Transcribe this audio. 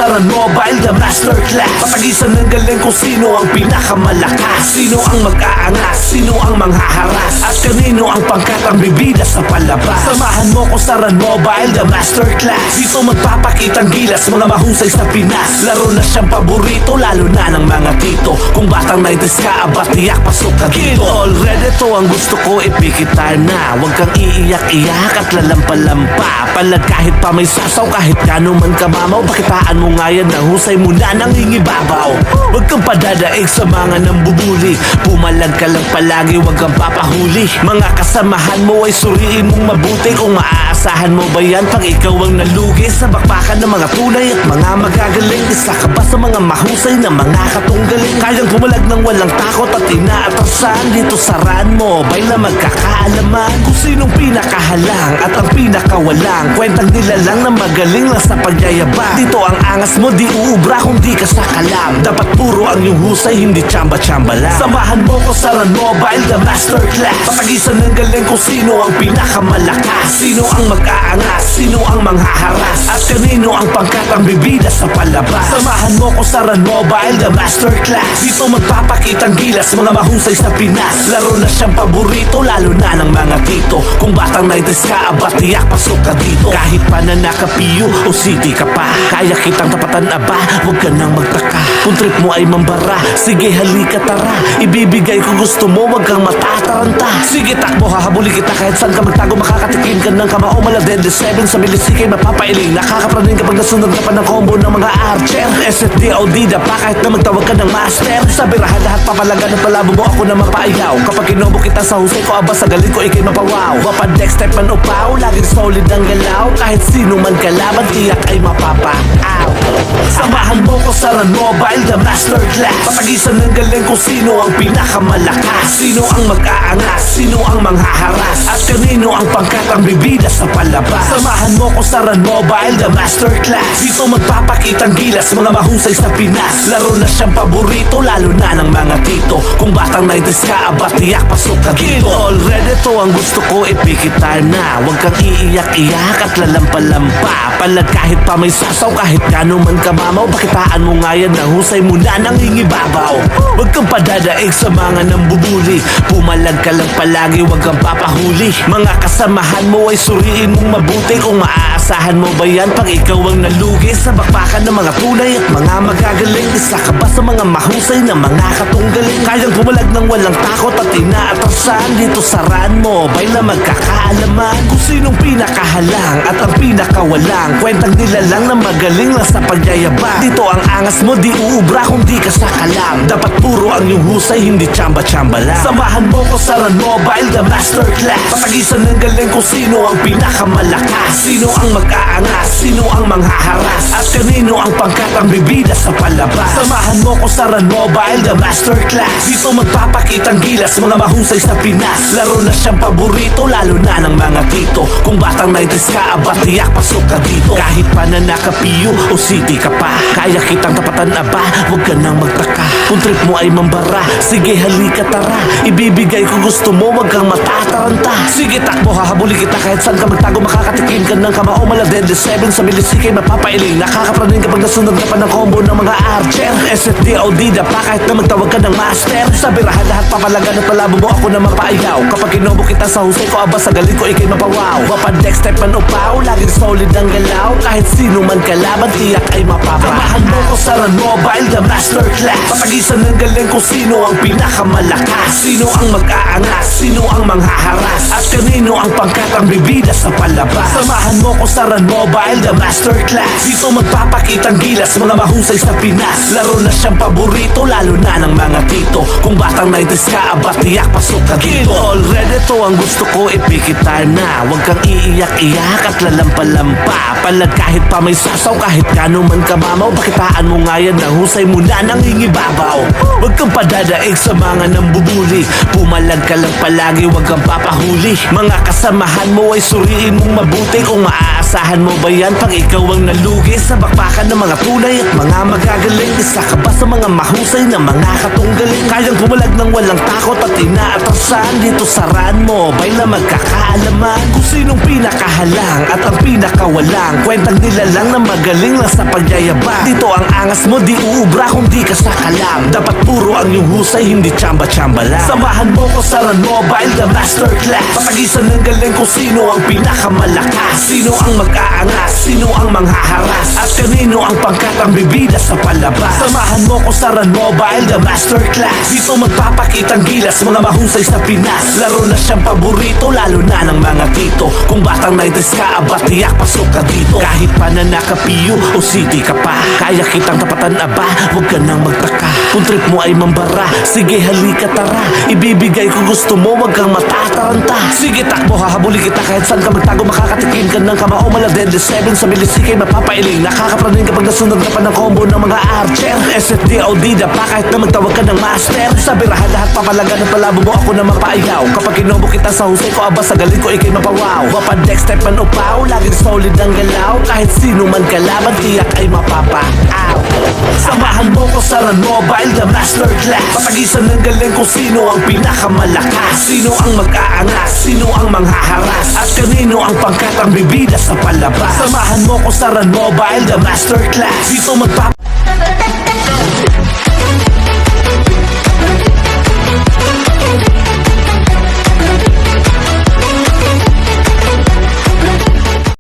Saran Mobile, the masterclass. Patagisan ng galing kung sino ang pinakamalakas, sino ang mag-aangas, sino ang manghaharas, at kanino ang pangkat ang bibida sa palabas. Samahan mo ko Saran Mobile, the masterclass. Dito magpapakitang gilas, mga mahusay sa Pinas. Laro na siyang paborito, lalo na ng mga tito. Kung batang 90s ka, aba tiyak pasok ka dito. Already to ang gusto ko, ipikit time na. Huwag kang iiyak-iyak at lalampa-lampa. Palad kahit pa may sasaw, kahit kano man kamamaw. Pakitaan mo nga yan, ang husay mo na nangingibabaw. Huwag kang padadaig sa mga nambubuli. Pumalag ka lang palagi, huwag kang papahuli. Mga kasamahan mo ay suriin mong mabuti. Kung maaasahan mo ba yan pag ikaw ang nalugi sa bakbakan ng mga tunay at mga magagaling. Isa ka ba sa mga mahusay na mga katunggaling? Kayang pumalag ng walang takot at inaatrasan. Dito Saran Mobile na magkakaalaman kung sinong pinakahalang at ang pinakawalang. Kwentang nila lang na magaling lang sa pagyayabang. Dito ang angas mo di uubra kung di ka sa kalam. Dapat puro ang iyong husay, hindi tsamba-tsamba lang. Samahan mo ko Saran Mobile, the masterclass. Patagisan ng galing kung sino ang pinakamalakas, sino ang mag-aangas, sino ang manghaharas, at kanino ang pangkat ang bibida sa palabas. Samahan mo ko Saran Mobile, the masterclass. Dito magpapakitang gilas, mga mahusay sa Pinas. Laro na siyang paborito, lalo na ng mga tito. Kung batang 90s ka, aba tiyak pasok ka dito. Kahit pa na nakapiyo o city ka pa, kaya kitang tapatan aba, huwag ka nang magtaka. Kung trip mo ay mambara, sige halika tara. Ibibigay ko gusto mo, huwag kang matataranta. Sige takbo, hahabulin kita kahit saan ka magtago. Makakatikim ka ng kamao, maladende 7 sa milisikay mapapailing. Nakakapraning kapag nasunod ka pa ng combo ng mga archer. SFDOD pa kahit na magtawag ka ng master. Sa birahan lahat papalagan at palabo mo ako na mapaayaw. Kapag kinobo kita sa husay ko, aba sa galing ko ikay mapawaw. Wapad next step man upaw, laging solid ang galaw. Kahit sino man kalaban, tiyak ay mapapaaw. Samahan mo ko Saran Mobile, the masterclass. Patagisan ng galing kung sino ang pinakamalakas, sino ang mag-aangas, sino ang manghaharas, at kanino ang pangkat ang bibida sa palabas. Samahan mo ko Saran Mobile, the masterclass. Dito magpapakitang gilas, mga mahusay sa Pinas. Laro na siyang paborito, lalo na ng mga tito. Kung batang 90s ka, aba tiyak pasok ka dito. Already to ang gusto ko, ipikit time na. Huwag kang iiyak-iyak at lalampa-lampa. Palad kahit pa may sasaw, kahit kano man kamamaw. Pakitaan mo nga yan, ang husay mo na nangingibabaw. Huwag kang padadaig sa mga nambubuli. Pumalag ka lang palagi, huwag kang papahuli. Mga kasamahan mo ay suriin mong mabuti. Kung maaasahan mo ba yan pag ikaw ang nalugi sa bakbakan ng mga tunay at mga magagaling. Isa ka ba sa mga mahusay na mga katunggaling? Kayang pumalag ng walang takot at inaatrasan. Dito Saran Mobile na magkakaalaman kung sinong pinakahalang at ang pinakawalang. Kwentang nila lang na magaling lang sa pagyayabang. Dito ang angas mo di uubra kung di ka sa kalam. Dapat puro ang iyong husay, hindi tsamba-tsamba lang. Samahan mo ko Saran Mobile, the masterclass. Patagisan ng galing kung sino ang pinakamalakas, sino ang mag-aangas, sino ang manghaharas, at kanino ang pangkat ang bibida sa palabas. Samahan mo ko Saran Mobile, the masterclass. Dito magpapakitang gilas, mga mahusay sa Pinas. Laro na siyang paborito, lalo na ng mga tito. Kung batang 90s ka, aba tiyak pasok ka dito. Kahit pa na nakapiyo o city ka pa, kaya kitang tapatan aba, huwag ka nang magtaka. Kung trip mo ay mambara, sige halika tara. Ibibigay ko gusto mo, huwag kang matataranta. Sige takbo, hahabulin kita kahit saan ka magtago. Makakatikim ka ng kamao, maladende 7 sa milisikay mapapailing. Nakakapraning kapag nasunod ka pa ng combo ng mga archer. SFDOD pa kahit na magtawag ka ng master. Sa birahan lahat papalagan at palabo mo ako na mapaayaw. Kapag kinobo kita sa husay ko, aba sa galing ko ikay mapawaw. Wapad next step man upaw, laging solid ang galaw. Kahit sino man kalaban, tiyak ay mapapaaw. Samahan mo ko Saran Mobile, the masterclass. Patagisan ng galing kung sino ang pinakamalakas, sino ang mag-aangas, sino ang manghaharas, at kanino ang pangkat ang bibida sa palabas. Samahan mo ko Saran Mobile, the masterclass. Dito magpapakitang gilas, mga mahusay sa Pinas. Laro na siyang paborito, lalo na ng mga tito. Kung batang 90s ka, aba tiyak pasok ka dito. Already to ang gusto ko, ipikit time na. Huwag kang iiyak-iyak at lalampa-lampa. Palad kahit pa may sasaw, kahit kano man kamamaw. Pakitaan mo nga yan, ang husay mo na nangingibabaw. Huwag kang padadaig sa mga nambubuli. Pumalag ka lang palagi, huwag kang papahuli. Mga kasamahan mo ay suriin mong mabuti. Kung Inaasahan mo ba yan pag ikaw ang nalugi sa bakbakan ng mga tunay at mga magagaling? Isa ka ba sa mga mahusay na mga katunggaling? Kayang pumalag ng walang takot at inaatrasan. Dito sa Run Mobile na magkakaalaman kung sinong pinakahalang at ang pinakawalang. Kwentang nila lang na magaling lang sa pagyayabang. Dito ang angas mo di uubra kung di ka sakalam. Dapat puro ang iyong husay, hindi tsamba-tsamba lang. Samahan mo ko sa Run Mobile, the masterclass. Patagisan ng galing kung sino ang pinakamalakas, sino ang mag-aangas, sino ang manghaharas, at kanino ang pangkat ang bibida sa palabas. Samahan mo ko sa Run Mobile, the masterclass. Dito magpapakitang gilas, mga mahusay sa Pinas. Laro na siyang paborito, lalo na ng mga tito. Kung batang 90s ka, aba tiyak pasok ka dito. Kahit pa na naka-PU o city ka pa, kaya kitang tapatan aba, huwag ka nang magtaka. Kung trip mo ay mambara, sige halika tara. Ibibigay ko gusto mo, wag kang matataranta. Sige takbo, hahabulin kita kahit saan ka magtago. Makakatikim ka ng kamao, mala Deadly 7 sa milisikay mapapailing. Nakakapraning kapag nasunod ka pa ng combo ng mga archer. SFDOD na pa kahit na magtawag ka ng master. Sa birahan lahat papalagan at palabo mo ako na mapaayaw. Kapag kinobo kita sa husay ko, aba sa galing ko ikay mapawaw. Wapad next step man upaw, laging solid ang galaw. Kahit sino man kalaban, tiyak ay mapapaaw. Samahan mo ko sa Run Mobile, the masterclass. Patagisan ng galing kung sino ang pinakamalakas, sino ang mag-aangas, sino ang manghaharas, at kanino ang pangkat ang bibida sa palabas. Samahan mo ko sa Run Mobile, the masterclass. Dito